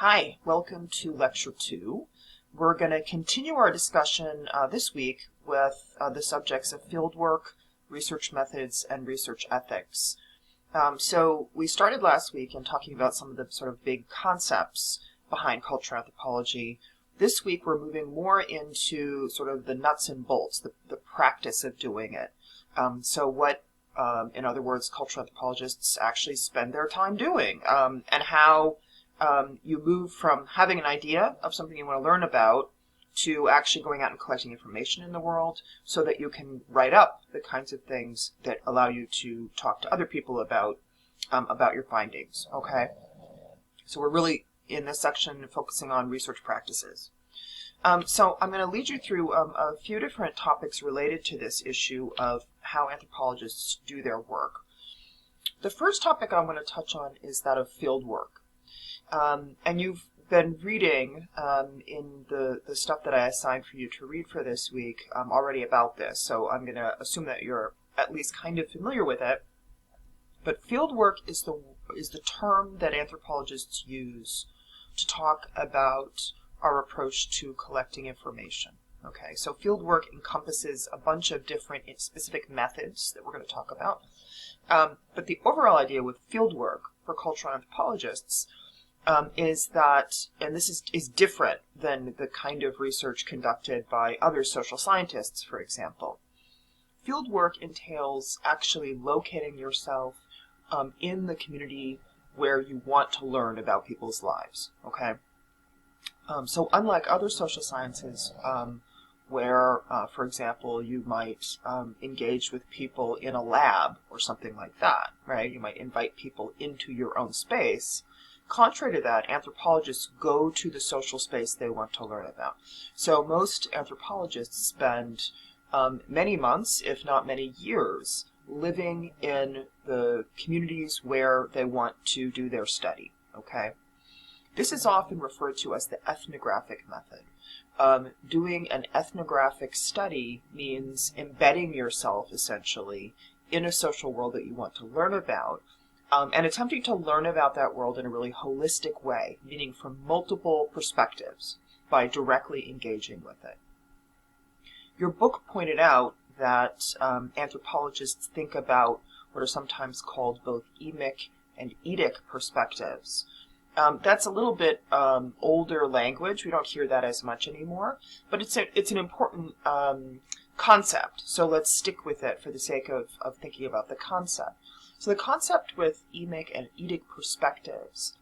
Hi, welcome to Lecture 2. We're going to continue our discussion this week with the subjects of fieldwork, research methods, and research ethics. So we started last week in talking about some of the sort of big concepts behind cultural anthropology. This week we're moving more into sort of the nuts and bolts, the practice of doing it. So what, in other words, cultural anthropologists actually spend their time doing, and how you move from having an idea of something you want to learn about to actually going out and collecting information in the world so that you can write up the kinds of things that allow you to talk to other people about your findings. Okay, so we're really in this section focusing on research practices. So I'm going to lead you through a few different topics related to this issue of how anthropologists do their work. The first topic I want to touch on is that of field work. And you've been reading in the stuff that I assigned for you to read for this week already about this, so I'm going to assume that you're at least kind of familiar with it. But fieldwork is the term that anthropologists use to talk about our approach to collecting information. Okay, so fieldwork encompasses a bunch of different specific methods that we're going to talk about. But the overall idea with fieldwork for cultural anthropologists is that, and this is different than the kind of research conducted by other social scientists, for example. Fieldwork entails actually locating yourself in the community where you want to learn about people's lives, okay? So unlike other social sciences, where, for example, you might engage with people in a lab or something like that, right? You might invite people into your own space. Contrary to that, anthropologists go to the social space they want to learn about. So most anthropologists spend many months, if not many years, living in the communities where they want to do their study, okay? This is often referred to as the ethnographic method. Doing an ethnographic study means embedding yourself, essentially, in a social world that you want to learn about, and attempting to learn about that world in a really holistic way, meaning from multiple perspectives, by directly engaging with it. Your book pointed out that anthropologists think about what are sometimes called both emic and eidetic perspectives. That's a little bit older language. We don't hear that as much anymore, but it's an important concept. So let's stick with it for the sake of thinking about the concept. So the concept with emic and eidetic perspectives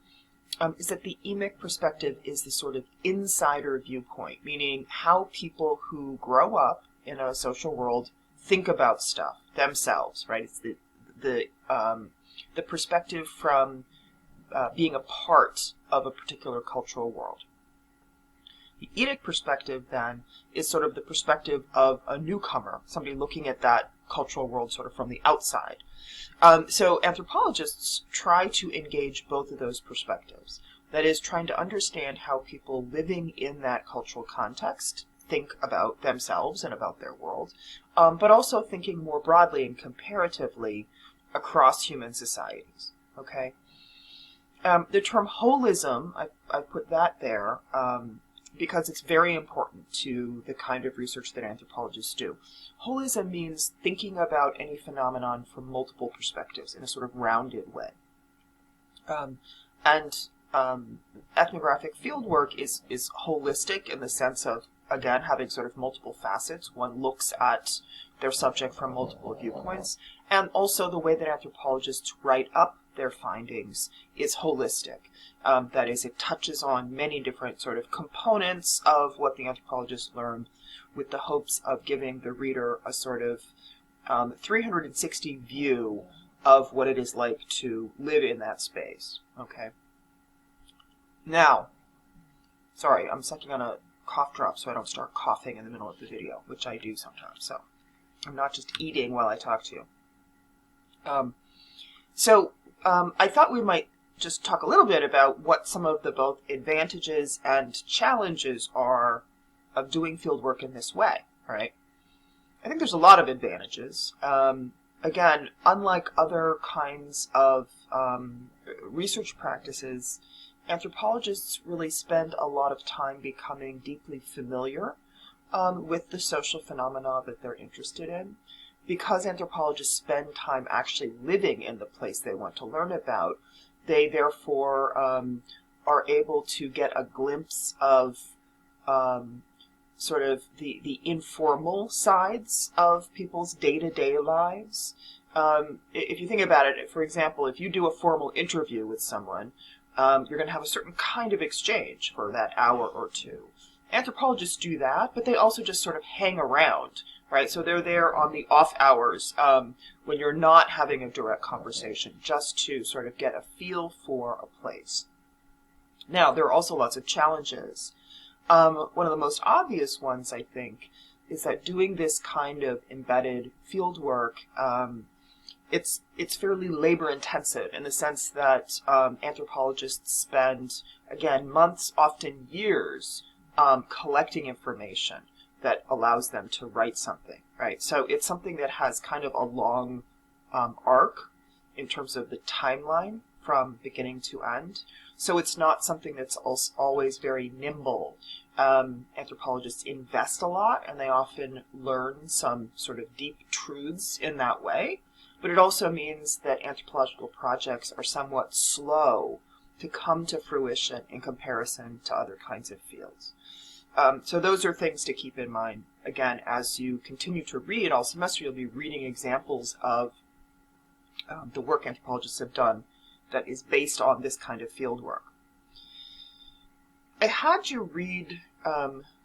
is that the emic perspective is the sort of insider viewpoint, meaning how people who grow up in a social world think about stuff themselves, right? It's the perspective from being a part of a particular cultural world. The eidetic perspective, then, is sort of the perspective of a newcomer, somebody looking at that cultural world sort of from the outside. So anthropologists try to engage both of those perspectives. That is, trying to understand how people living in that cultural context think about themselves and about their world, but also thinking more broadly and comparatively across human societies. Okay. The term holism, I put that there because it's very important to the kind of research that anthropologists do. Holism means thinking about any phenomenon from multiple perspectives in a sort of rounded way. Ethnographic fieldwork is holistic in the sense of, again, having sort of multiple facets. One looks at their subject from multiple viewpoints, and also the way that anthropologists write up their findings is holistic. That is, it touches on many different sort of components of what the anthropologist learned with the hopes of giving the reader a sort of 360 view of what it is like to live in that space. Okay. Now, sorry, I'm sucking on a cough drop so I don't start coughing in the middle of the video, which I do sometimes, so I'm not just eating while I talk to you. I thought we might just talk a little bit about what some of the both advantages and challenges are of doing fieldwork in this way, right? I think there's a lot of advantages. Again, unlike other kinds of research practices, anthropologists really spend a lot of time becoming deeply familiar with the social phenomena that they're interested in. Because anthropologists spend time actually living in the place they want to learn about, they therefore are able to get a glimpse of sort of the informal sides of people's day-to-day lives. If you think about it, for example, if you do a formal interview with someone, you're going to have a certain kind of exchange for that hour or two. Anthropologists do that, but they also just sort of hang around, right? So they're there on the off hours when you're not having a direct conversation, just to sort of get a feel for a place. Now, there are also lots of challenges. One of the most obvious ones, I think, is that doing this kind of embedded field work, it's fairly labor intensive in the sense that anthropologists spend, again, months, often years, collecting information that allows them to write something, right? So it's something that has kind of a long arc in terms of the timeline from beginning to end. So it's not something that's always very nimble. Anthropologists invest a lot, and they often learn some sort of deep truths in that way. But it also means that anthropological projects are somewhat slow to come to fruition in comparison to other kinds of fields. So those are things to keep in mind. Again, as you continue to read all semester, you'll be reading examples of the work anthropologists have done that is based on this kind of field work. I had you read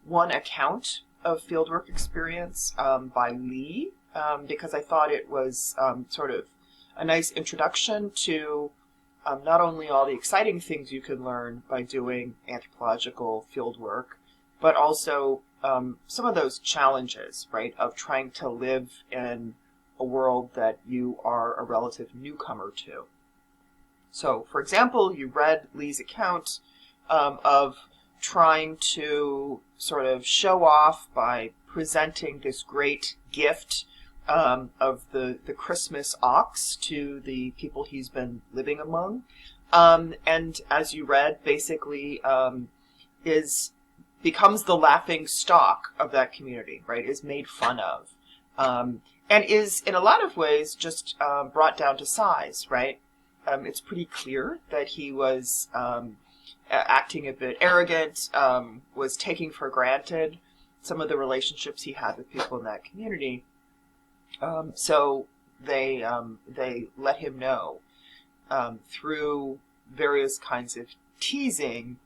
one account of fieldwork experience by Lee because I thought it was sort of a nice introduction to not only all the exciting things you can learn by doing anthropological fieldwork, but also some of those challenges, right, of trying to live in a world that you are a relative newcomer to. So, for example, you read Lee's account of trying to sort of show off by presenting this great gift of the Christmas ox to the people he's been living among. And as you read, basically becomes the laughing stock of that community, right, is made fun of. And is, in a lot of ways, just brought down to size, right? It's pretty clear that he was acting a bit arrogant, was taking for granted some of the relationships he had with people in that community. So they let him know through various kinds of teasing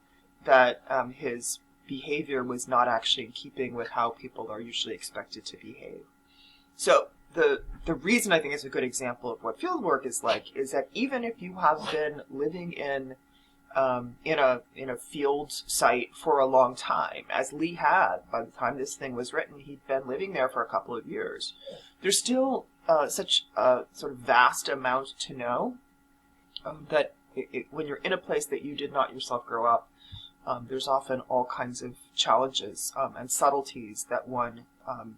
that his behavior was not actually in keeping with how people are usually expected to behave. So the reason I think it's a good example of what fieldwork is like is that even if you have been living in a field site for a long time, as Lee had by the time this thing was written, he'd been living there for a couple of years. There's still such a sort of vast amount to know that when you're in a place that you did not yourself grow up, there's often all kinds of challenges and subtleties that one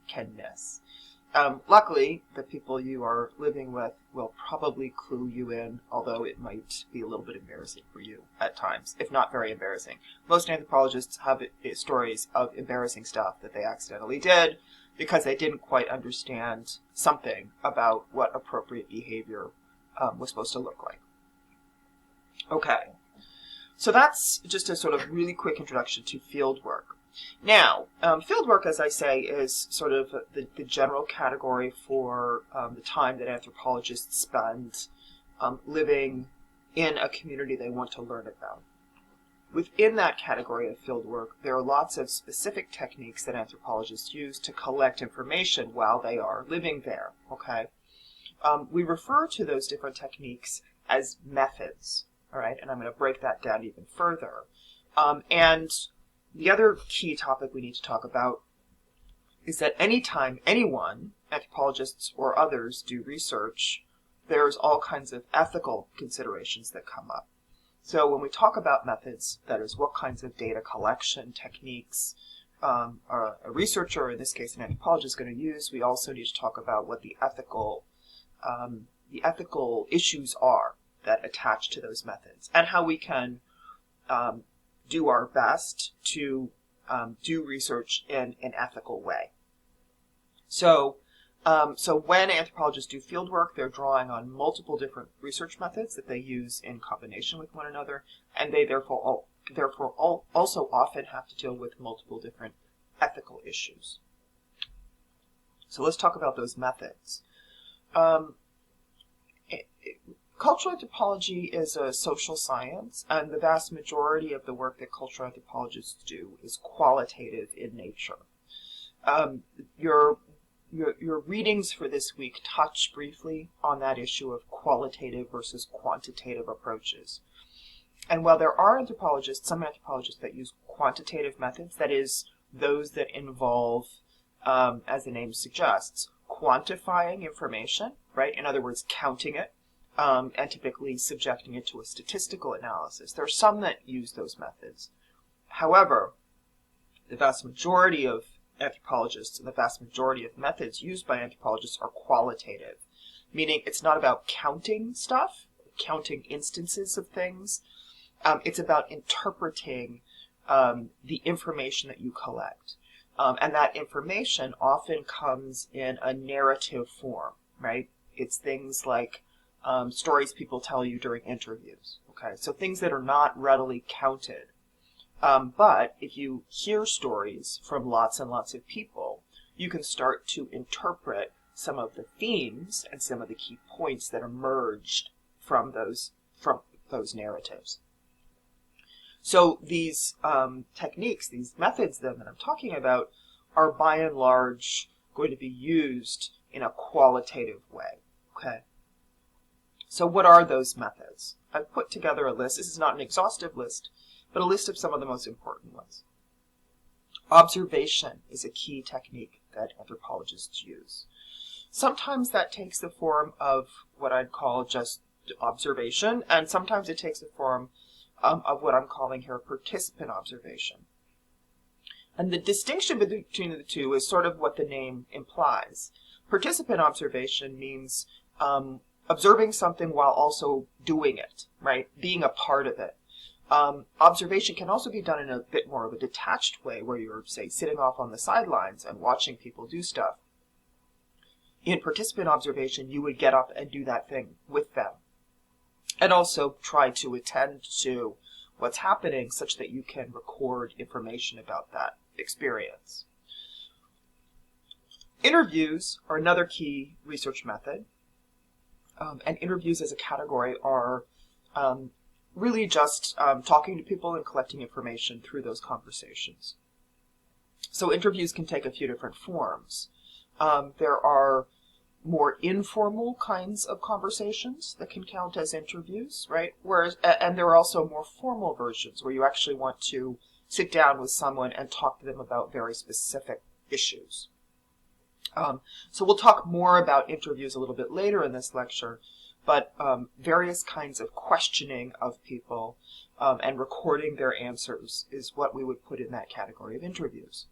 can miss. Luckily, the people you are living with will probably clue you in, although it might be a little bit embarrassing for you at times, if not very embarrassing. Most anthropologists have stories of embarrassing stuff that they accidentally did because they didn't quite understand something about what appropriate behavior was supposed to look like. Okay, so that's just a sort of really quick introduction to field work. Now, fieldwork, as I say, is sort of the general category for the time that anthropologists spend living in a community they want to learn about. Within that category of fieldwork, there are lots of specific techniques that anthropologists use to collect information while they are living there, okay? We refer to those different techniques as methods, all right? And I'm going to break that down even further. And the other key topic we need to talk about is that anytime anyone, anthropologists or others, do research, there's all kinds of ethical considerations that come up. So when we talk about methods, that is, what kinds of data collection techniques a researcher, in this case an anthropologist, is going to use, we also need to talk about what the ethical issues are that attach to those methods, and how we can do our best to do research in an ethical way. So when anthropologists do field work, they're drawing on multiple different research methods that they use in combination with one another, and they therefore also often have to deal with multiple different ethical issues. So let's talk about those methods. Cultural anthropology is a social science, and the vast majority of the work that cultural anthropologists do is qualitative in nature. Your readings for this week touch briefly on that issue of qualitative versus quantitative approaches. And while there are some anthropologists that use quantitative methods, that is, those that involve, as the name suggests, quantifying information, right? In other words, counting it, and typically subjecting it to a statistical analysis. There are some that use those methods. However, the vast majority of anthropologists and the vast majority of methods used by anthropologists are qualitative, meaning it's not about counting stuff, counting instances of things. It's about interpreting the information that you collect. And that information often comes in a narrative form, right? It's things like stories people tell you during interviews, okay? So things that are not readily counted. But if you hear stories from lots and lots of people, you can start to interpret some of the themes and some of the key points that emerged from those narratives. So these techniques, these methods then that I'm talking about, are by and large going to be used in a qualitative way, okay? So what are those methods? I've put together a list. This is not an exhaustive list, but a list of some of the most important ones. Observation is a key technique that anthropologists use. Sometimes that takes the form of what I'd call just observation, and sometimes it takes the form of what I'm calling here participant observation. And the distinction between the two is sort of what the name implies. Participant observation means observing something while also doing it, right? Being a part of it. Observation can also be done in a bit more of a detached way, where you're, say, sitting off on the sidelines and watching people do stuff. In participant observation, you would get up and do that thing with them, and also try to attend to what's happening such that you can record information about that experience. Interviews are another key research method, and interviews as a category are really just talking to people and collecting information through those conversations. So interviews can take a few different forms. There are more informal kinds of conversations that can count as interviews, right? And there are also more formal versions where you actually want to sit down with someone and talk to them about very specific issues. So we'll talk more about interviews a little bit later in this lecture, but various kinds of questioning of people and recording their answers is what we would put in that category of interviews.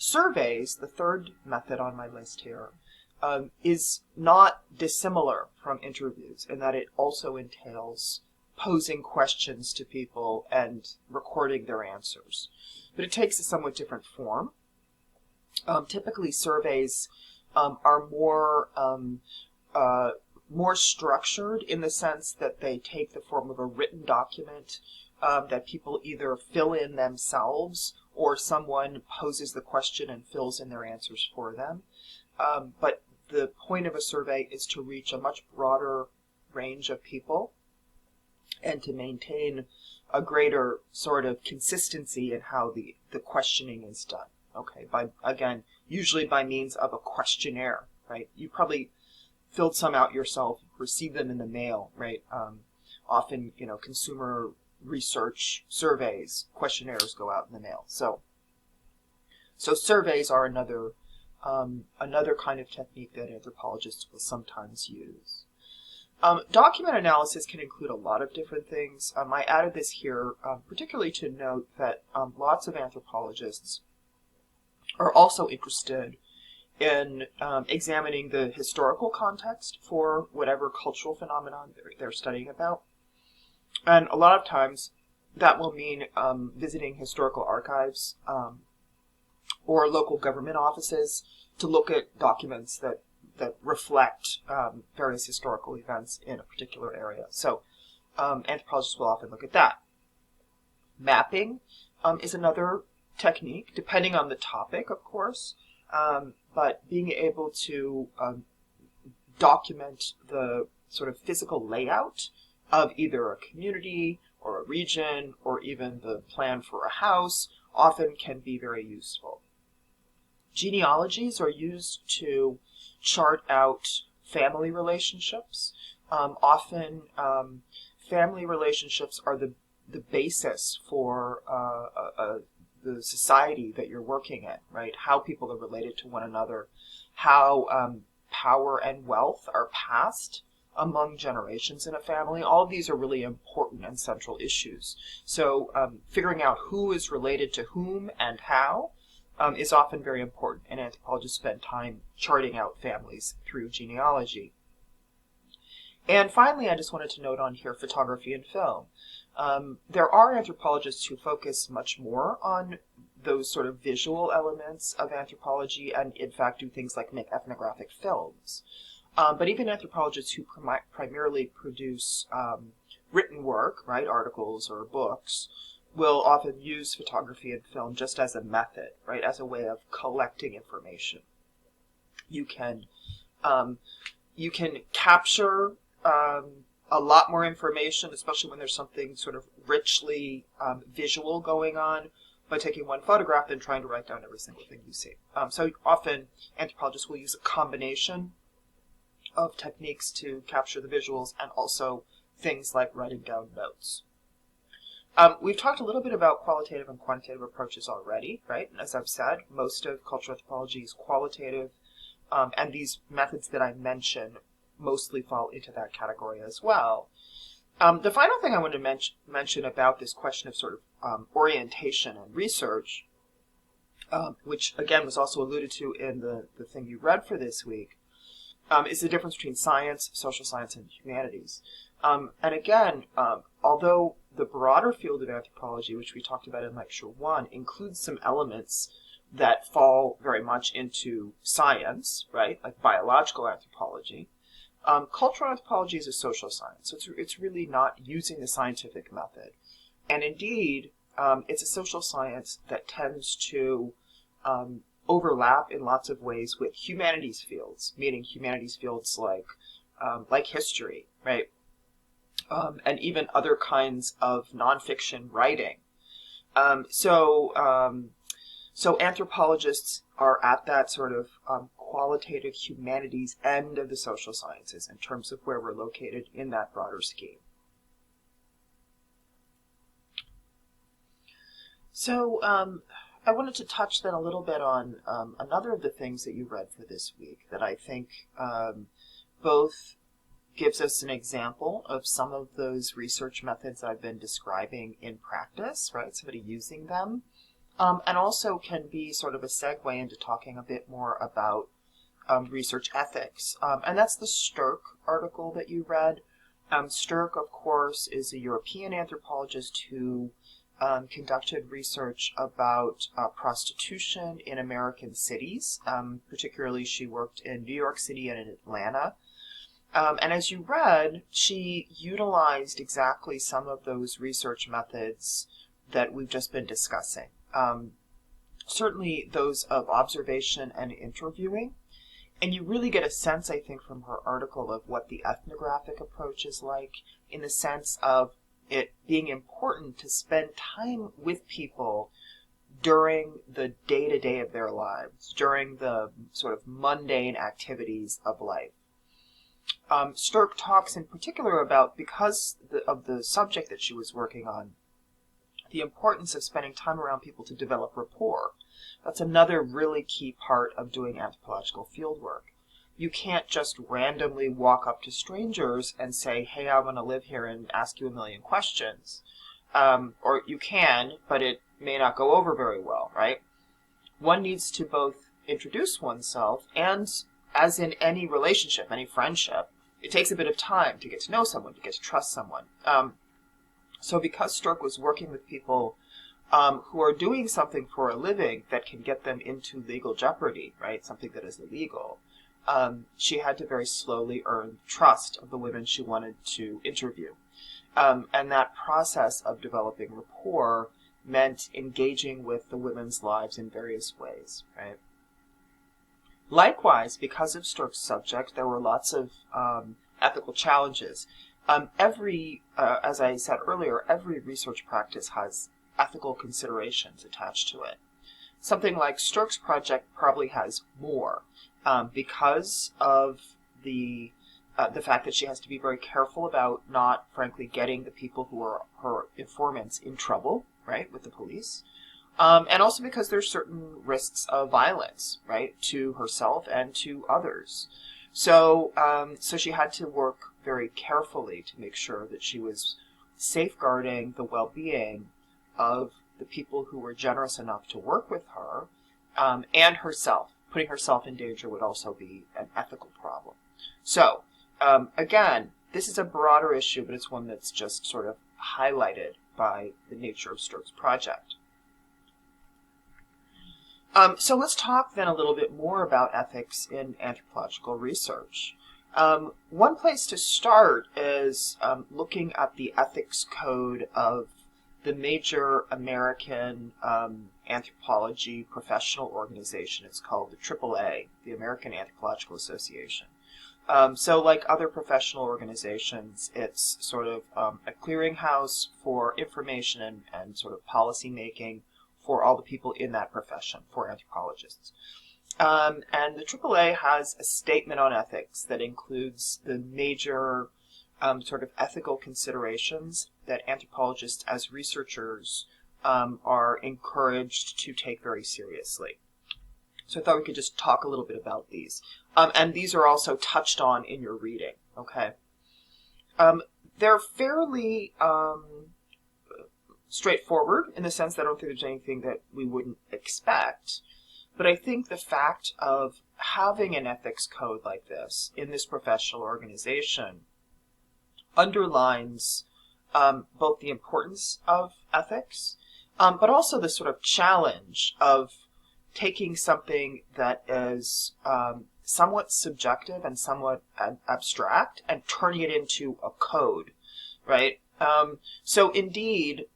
Surveys, the third method on my list here, is not dissimilar from interviews in that it also entails posing questions to people and recording their answers. But it takes a somewhat different form. Typically, surveys are more structured in the sense that they take the form of a written document that people either fill in themselves or someone poses the question and fills in their answers for them. But the point of a survey is to reach a much broader range of people and to maintain a greater sort of consistency in how the questioning is done. Okay, usually by means of a questionnaire, right? You probably filled some out yourself, received them in the mail, right? Often, consumer research surveys, questionnaires go out in the mail. So surveys are another kind of technique that anthropologists will sometimes use. Document analysis can include a lot of different things. I added this here particularly to note that lots of anthropologists are also interested in examining the historical context for whatever cultural phenomenon they're studying about. And a lot of times that will mean visiting historical archives or local government offices to look at documents that reflect various historical events in a particular area. So anthropologists will often look at that. Mapping is another technique, depending on the topic, of course, but being able to document the sort of physical layout of either a community or a region or even the plan for a house often can be very useful. Genealogies are used to chart out family relationships. Often family relationships are the basis for the society that you're working in, right? How people are related to one another, how power and wealth are passed among generations in a family. All of these are really important and central issues. So figuring out who is related to whom and how is often very important, and anthropologists spend time charting out families through genealogy. And finally, I just wanted to note on here photography and film. There are anthropologists who focus much more on those sort of visual elements of anthropology and, in fact, do things like make ethnographic films. But even anthropologists who primarily produce written work, right, articles or books, will often use photography and film just as a method, right, as a way of collecting information. You can capture a lot more information, especially when there's something sort of richly visual going on, by taking one photograph and trying to write down every single thing you see. So often anthropologists will use a combination of techniques to capture the visuals and also things like writing down notes. We've talked a little bit about qualitative and quantitative approaches already, right? And as I've said, most of cultural anthropology is qualitative, and these methods that I mentioned mostly fall into that category as well. The final thing I wanted to mention about this question of sort of orientation and research, which again was also alluded to in the thing you read for this week, is the difference between science, social science, and humanities. And again, although the broader field of anthropology, which we talked about in Lecture 1, includes some elements that fall very much into science, right, like biological anthropology, cultural anthropology is a social science, so it's really not using the scientific method. And indeed, it's a social science that tends to overlap in lots of ways with humanities fields, meaning humanities fields like history, right? And even other kinds of nonfiction writing. So anthropologists are at that sort of qualitative humanities end of the social sciences in terms of where we're located in that broader scheme. So I wanted to touch then a little bit on another of the things that you read for this week that I think both gives us an example of some of those research methods I've been describing in practice, right? Somebody using them. And also can be sort of a segue into talking a bit more about research ethics. And that's the Stirk article that you read. Stirk, of course, is a European anthropologist who conducted research about prostitution in American cities. Particularly, she worked in New York City and in Atlanta. And as you read, she utilized exactly some of those research methods that we've just been discussing. Certainly those of observation and interviewing. And you really get a sense, I think, from her article of what the ethnographic approach is like, in the sense of it being important to spend time with people during the day-to-day of their lives, during the sort of mundane activities of life. Stirk talks in particular about, because of the subject that she was working on, the importance of spending time around people to develop rapport. That's another really key part of doing anthropological fieldwork. You can't just randomly walk up to strangers and say, hey, I want to live here, and ask you a million questions. Or you can, but it may not go over very well, right? One needs to both introduce oneself and, as in any relationship, any friendship, it takes a bit of time to get to know someone, to get to trust someone. So because Stork was working with people who are doing something for a living that can get them into legal jeopardy, right? Something that is illegal. She had to very slowly earn trust of the women she wanted to interview. And that process of developing rapport meant engaging with the women's lives in various ways, right? Likewise, because of Stork's subject, there were lots of ethical challenges. As I said earlier, every research practice has ethical considerations attached to it. Something like Stork's project probably has more because of the fact that she has to be very careful about not, frankly, getting the people who are her informants in trouble, right, with the police. And also because there's certain risks of violence, right, to herself and to others. So she had to work very carefully to make sure that she was safeguarding the well-being of the people who were generous enough to work with her, and herself. Putting herself in danger would also be an ethical problem. So, again, this is a broader issue, but it's one that's just sort of highlighted by the nature of Stork's project. So let's talk then a little bit more about ethics in anthropological research. One place to start is looking at the ethics code of the major American anthropology professional organization. It's called the AAA, the American Anthropological Association. So like other professional organizations, it's sort of a clearinghouse for information and sort of policy making for all the people in that profession, for anthropologists. And the AAA has a statement on ethics that includes the major sort of ethical considerations that anthropologists as researchers are encouraged to take very seriously. So I thought we could just talk a little bit about these. And these are also touched on in your reading, okay? They're fairly straightforward in the sense that I don't think there's anything that we wouldn't expect. But I think the fact of having an ethics code like this in this professional organization underlines both the importance of ethics, but also the sort of challenge of taking something that is somewhat subjective and somewhat abstract and turning it into a code, right? So indeed,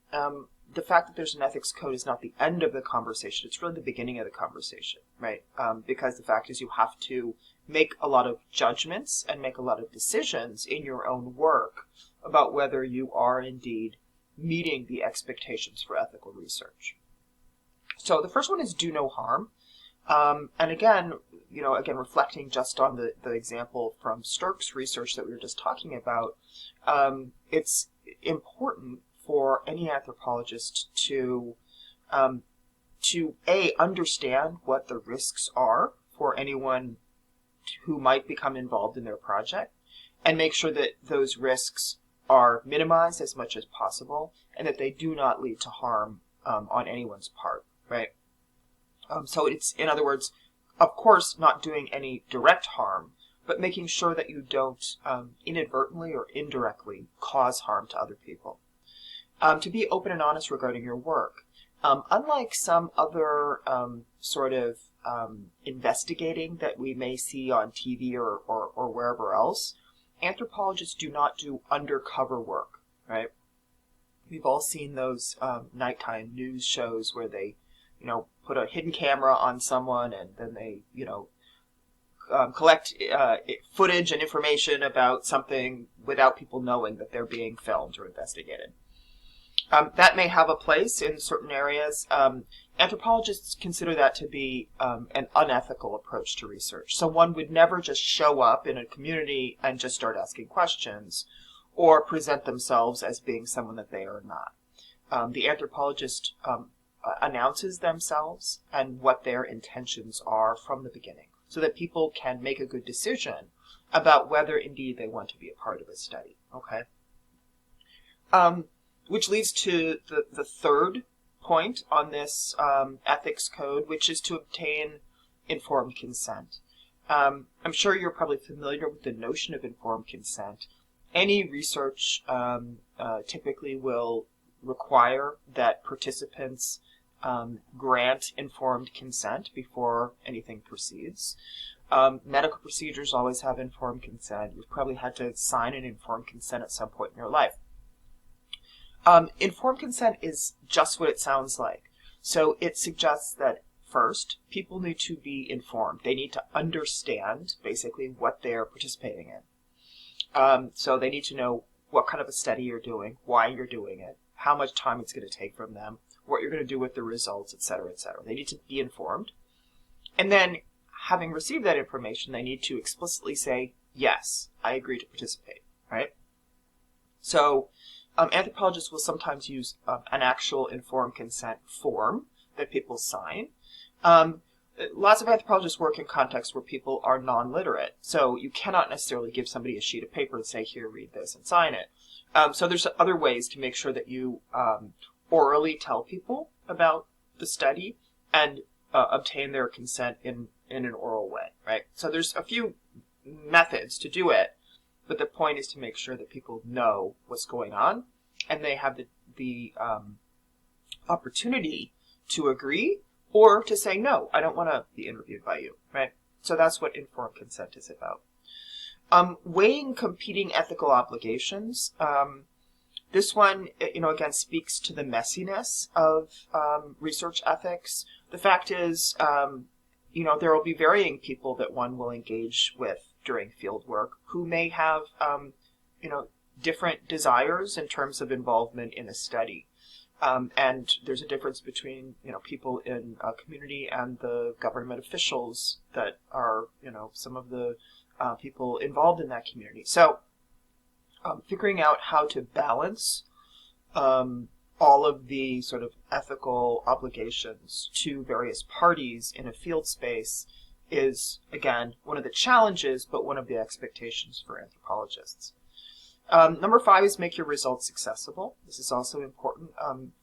the fact that there's an ethics code is not the end of the conversation. It's really the beginning of the conversation, right? Because the fact is you have to make a lot of judgments and make a lot of decisions in your own work about whether you are indeed meeting the expectations for ethical research. So the first one is do no harm. And again, reflecting just on the example from Stork's research that we were just talking about, it's important for any anthropologist to understand what the risks are for anyone who might become involved in their project, and make sure that those risks are minimized as much as possible, and that they do not lead to harm on anyone's part, right? So it's, in other words, of course, not doing any direct harm, but making sure that you don't inadvertently or indirectly cause harm to other people. To be open and honest regarding your work. Unlike some other sort of investigating that we may see on TV or wherever else, anthropologists do not do undercover work, right? We've all seen those nighttime news shows where they, put a hidden camera on someone and then they, collect footage and information about something without people knowing that they're being filmed or investigated. That may have a place in certain areas. Anthropologists consider that to be an unethical approach to research. So one would never just show up in a community and just start asking questions or present themselves as being someone that they are not. The anthropologist announces themselves and what their intentions are from the beginning, so that people can make a good decision about whether indeed they want to be a part of a study, okay? Which leads to the third point on this ethics code, which is to obtain informed consent. I'm sure you're probably familiar with the notion of informed consent, Any research typically will require that participants grant informed consent before anything proceeds. Medical procedures always have informed consent. You've probably had to sign an informed consent at some point in your life. Informed consent is just what it sounds like. So it suggests that first, people need to be informed. They need to understand basically what they're participating in. So they need to know what kind of a study you're doing, why you're doing it, how much time it's going to take from them, what you're going to do with the results, etc., etc. They need to be informed. And then, having received that information, they need to explicitly say, yes, I agree to participate, right? So anthropologists will sometimes use an actual informed consent form that people sign. Lots of anthropologists work in contexts where people are non-literate, so you cannot necessarily give somebody a sheet of paper and say, here, read this and sign it. So there's other ways to make sure that you orally tell people about the study and obtain their consent in an oral way, right? So there's a few methods to do it, but the point is to make sure that people know what's going on and they have the opportunity to agree or to say, no, I don't want to be interviewed by you, right? So that's what informed consent is about. Weighing competing ethical obligations. This one, again, speaks to the messiness of research ethics. The fact is, there will be varying people that one will engage with during field work who may have, different desires in terms of involvement in a study. And there's a difference between, people in a community and the government officials that are, some of the people involved in that community. So figuring out how to balance all of the sort of ethical obligations to various parties in a field space is, again, one of the challenges, but one of the expectations for anthropologists. Number 5 is make your results accessible. This is also important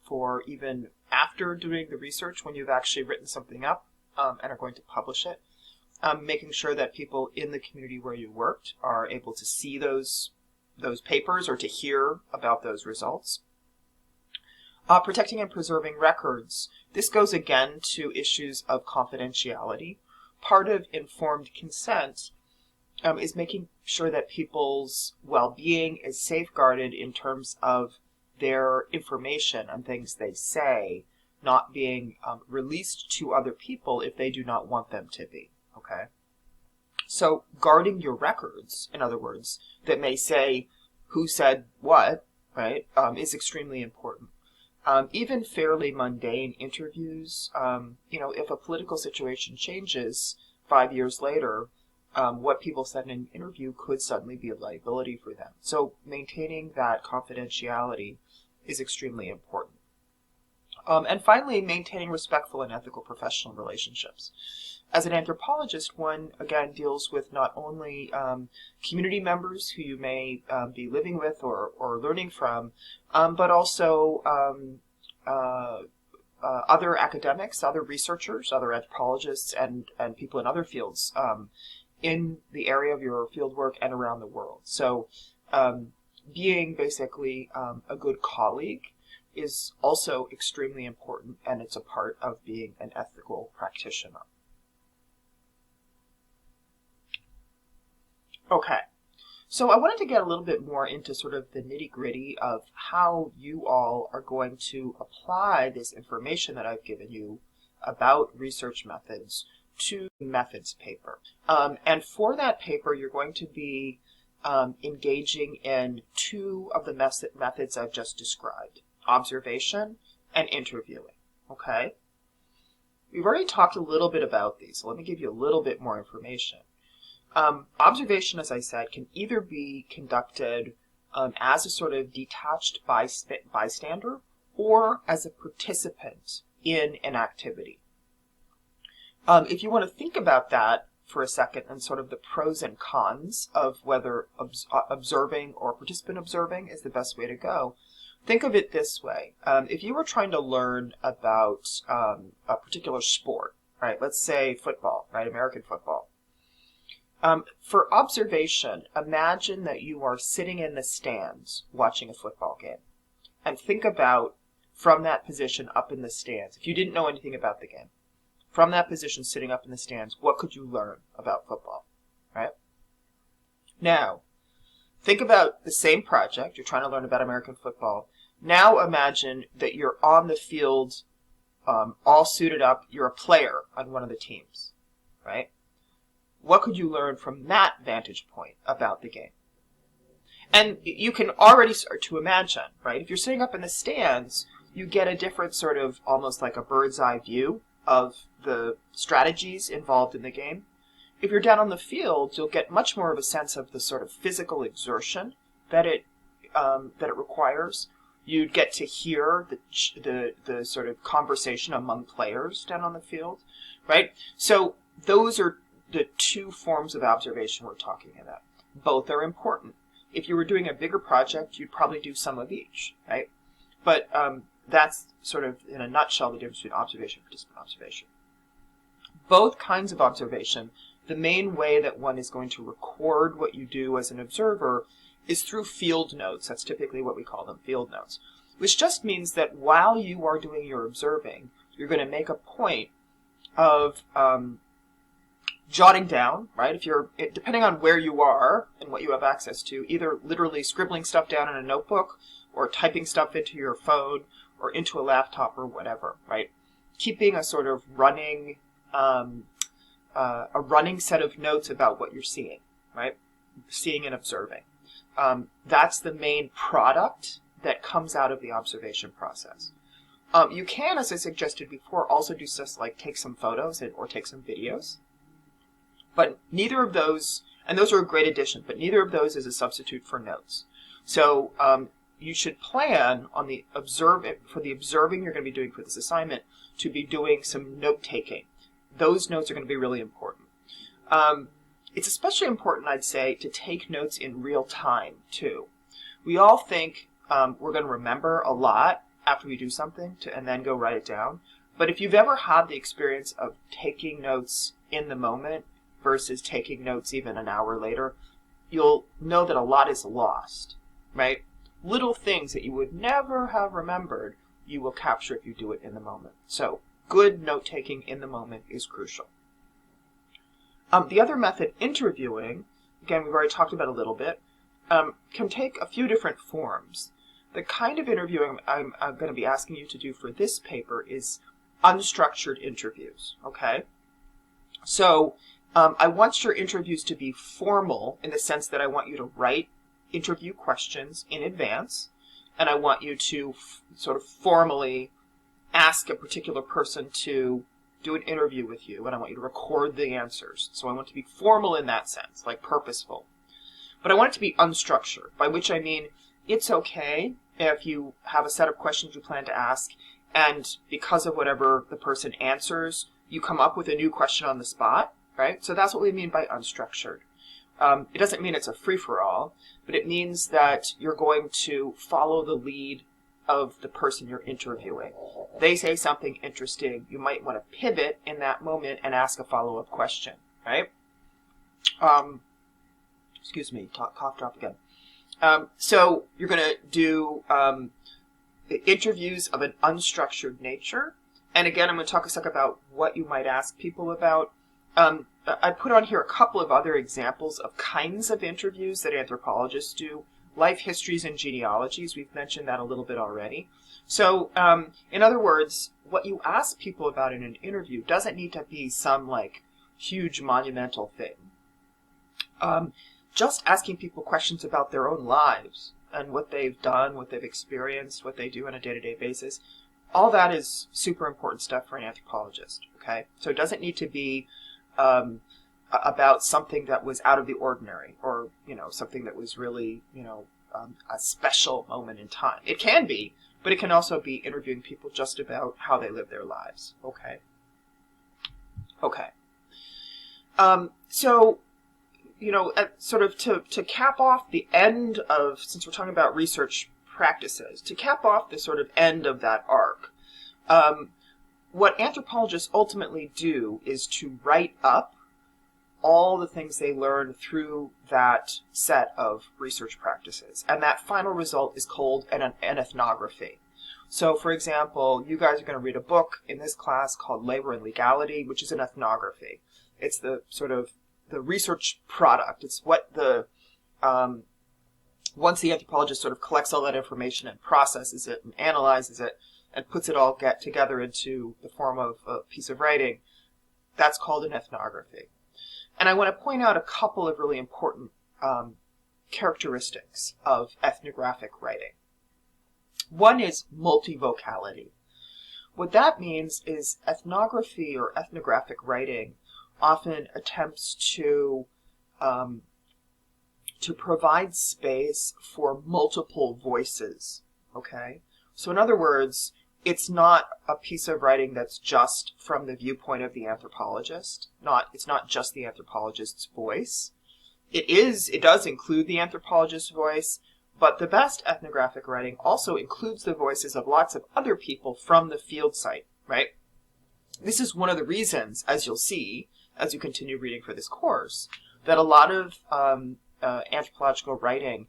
for even after doing the research, when you've actually written something up and are going to publish it. Making sure that people in the community where you worked are able to see those papers or to hear about those results. Protecting and preserving records. This goes again to issues of confidentiality. Part of informed consent is making sure that people's well-being is safeguarded in terms of their information and things they say not being released to other people if they do not want them to be. Okay? So guarding your records, in other words, that may say who said what, right, is extremely important. Even fairly mundane interviews, if a political situation changes 5 years later, what people said in an interview could suddenly be a liability for them. So maintaining that confidentiality is extremely important. And finally, maintaining respectful and ethical professional relationships. As an anthropologist, one, again, deals with not only community members who you may be living with or learning from, but also other academics, other researchers, other anthropologists, and people in other fields in the area of your fieldwork and around the world. So being basically a good colleague is also extremely important, and it's a part of being an ethical practitioner. Okay, so I wanted to get a little bit more into sort of the nitty-gritty of how you all are going to apply this information that I've given you about research methods to the methods paper. And for that paper, you're going to be engaging in 2 of the methods I've just described, observation and interviewing, okay? We've already talked a little bit about these, so let me give you a little bit more information. Observation, as I said, can either be conducted as a sort of detached bystander or as a participant in an activity. If you want to think about that for a second and sort of the pros and cons of whether observing or participant observing is the best way to go, think of it this way. If you were trying to learn about a particular sport, right, let's say football, right, American football, For observation, imagine that you are sitting in the stands watching a football game. And think about, from that position up in the stands, if you didn't know anything about the game, from that position sitting up in the stands, what could you learn about football, right? Now, think about the same project. You're trying to learn about American football. Now imagine that you're on the field, all suited up. You're a player on one of the teams, right? What could you learn from that vantage point about the game? And you can already start to imagine, right? If you're sitting up in the stands, you get a different sort of, almost like a bird's eye view of the strategies involved in the game. If you're down on the field, you'll get much more of a sense of the sort of physical exertion that it requires. You'd get to hear the sort of conversation among players down on the field, right? So those are the two forms of observation we're talking about. Both are important. If you were doing a bigger project, you'd probably do some of each, right? But that's sort of, in a nutshell, the difference between observation and participant observation. Both kinds of observation, the main way that one is going to record what you do as an observer is through field notes. That's typically what we call them, field notes, which just means that while you are doing your observing, you're going to make a point of jotting down, right? If you're, depending on where you are and what you have access to, either literally scribbling stuff down in a notebook or typing stuff into your phone or into a laptop or whatever, right? Keeping a sort of running, a running set of notes about what you're seeing, right? Seeing and observing. That's the main product that comes out of the observation process. You can, as I suggested before, also do stuff like take some photos or take some videos. But neither of those, and those are a great addition, but neither of those is a substitute for notes. So you should plan on for the observing you're going to be doing for this assignment to be doing some note-taking. Those notes are going to be really important. It's especially important, I'd say, to take notes in real time, too. We all think we're going to remember a lot after we do something and then go write it down. But if you've ever had the experience of taking notes in the moment versus taking notes even an hour later, you'll know that a lot is lost, right? Little things that you would never have remembered, you will capture if you do it in the moment. So good note-taking in the moment is crucial. The other method, interviewing, again, we've already talked about a little bit, can take a few different forms. The kind of interviewing I'm going to be asking you to do for this paper is unstructured interviews, okay? So I want your interviews to be formal in the sense that I want you to write interview questions in advance, and I want you to sort of formally ask a particular person to do an interview with you, and I want you to record the answers. So I want it to be formal in that sense, like purposeful. But I want it to be unstructured, by which I mean it's okay if you have a set of questions you plan to ask, and because of whatever the person answers, you come up with a new question on the spot, right? So that's what we mean by unstructured. It doesn't mean it's a free-for-all, but it means that you're going to follow the lead of the person you're interviewing. They say something interesting, you might want to pivot in that moment and ask a follow-up question, right? Excuse me, cough drop again. So you're going to do interviews of an unstructured nature. And again, I'm going to talk a sec about what you might ask people about. I put on here a couple of other examples of kinds of interviews that anthropologists do. Life histories and genealogies, we've mentioned that a little bit already. So, in other words, what you ask people about in an interview doesn't need to be some, like, huge monumental thing. Just asking people questions about their own lives and what they've done, what they've experienced, what they do on a day-to-day basis, all that is super important stuff for an anthropologist, okay? So it doesn't need to be about something that was out of the ordinary or, you know, something that was really, you know, a special moment in time. It can be, but it can also be interviewing people just about how they live their lives, okay? Okay. So, you know, sort of to cap off the end of, since we're talking about research practices, to cap off the sort of end of that arc, what anthropologists ultimately do is to write up all the things they learn through that set of research practices. And that final result is called an ethnography. So, for example, you guys are going to read a book in this class called Labor and Legality, which is an ethnography. It's the sort of the research product. It's what the once the anthropologist sort of collects all that information and processes it and analyzes it and puts it all together into the form of a piece of writing, that's called an ethnography. And I want to point out a couple of really important characteristics of ethnographic writing. One is multivocality. What that means is ethnography or ethnographic writing often attempts to provide space for multiple voices, okay? So in other words, it's not a piece of writing that's just from the viewpoint of the anthropologist. It's not just the anthropologist's voice. It does include the anthropologist's voice, but the best ethnographic writing also includes the voices of lots of other people from the field site, right? This is one of the reasons, as you'll see, as you continue reading for this course, that a lot of anthropological writing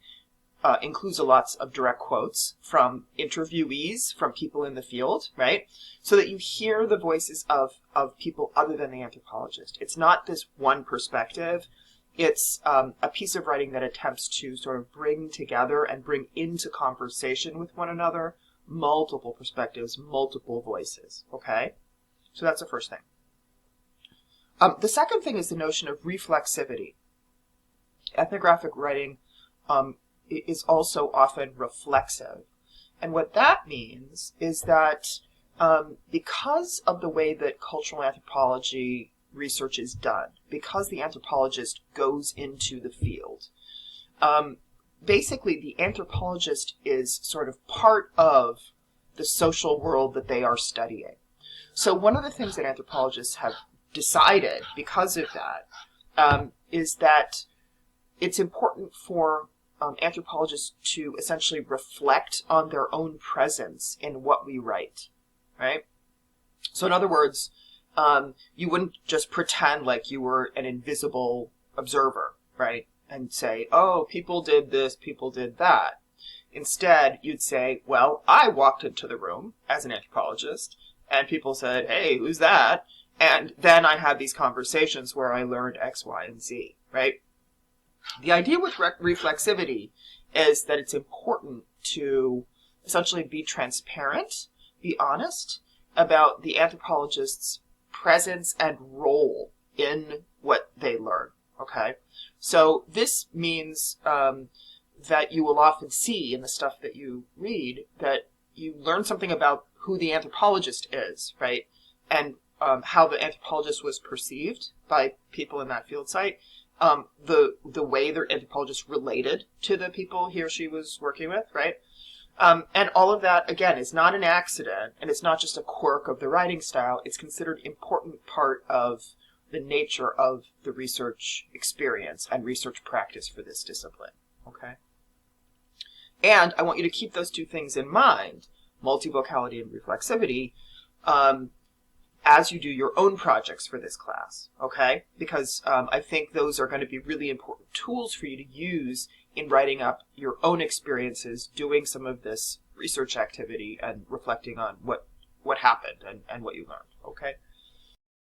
includes lots of direct quotes from interviewees, from people in the field, right? So that you hear the voices of people other than the anthropologist. It's not this one perspective. It's a piece of writing that attempts to sort of bring together and bring into conversation with one another multiple perspectives, multiple voices, okay? So that's the first thing. The second thing is the notion of reflexivity. Ethnographic writing is also often reflexive. And what that means is that because of the way that cultural anthropology research is done, because the anthropologist goes into the field, basically the anthropologist is sort of part of the social world that they are studying. So one of the things that anthropologists have decided because of that is that it's important for anthropologists to essentially reflect on their own presence in what we write, right? So in other words, you wouldn't just pretend like you were an invisible observer, right? And say, oh, people did this, people did that. Instead, you'd say, well, I walked into the room as an anthropologist, and people said, hey, who's that? And then I had these conversations where I learned X, Y, and Z, right? The idea with reflexivity is that it's important to essentially be transparent, be honest about the anthropologist's presence and role in what they learn, okay? So this means that you will often see in the stuff that you read that you learn something about who the anthropologist is, right? And how the anthropologist was perceived by people in that field site. The way the anthropologist related to the people he or she was working with, right? And all of that, again, is not an accident, and it's not just a quirk of the writing style. It's considered an important part of the nature of the research experience and research practice for this discipline, okay? And I want you to keep those two things in mind, multivocality and reflexivity, as you do your own projects for this class, okay? Because I think those are going to be really important tools for you to use in writing up your own experiences, doing some of this research activity and reflecting on what happened and what you learned, okay?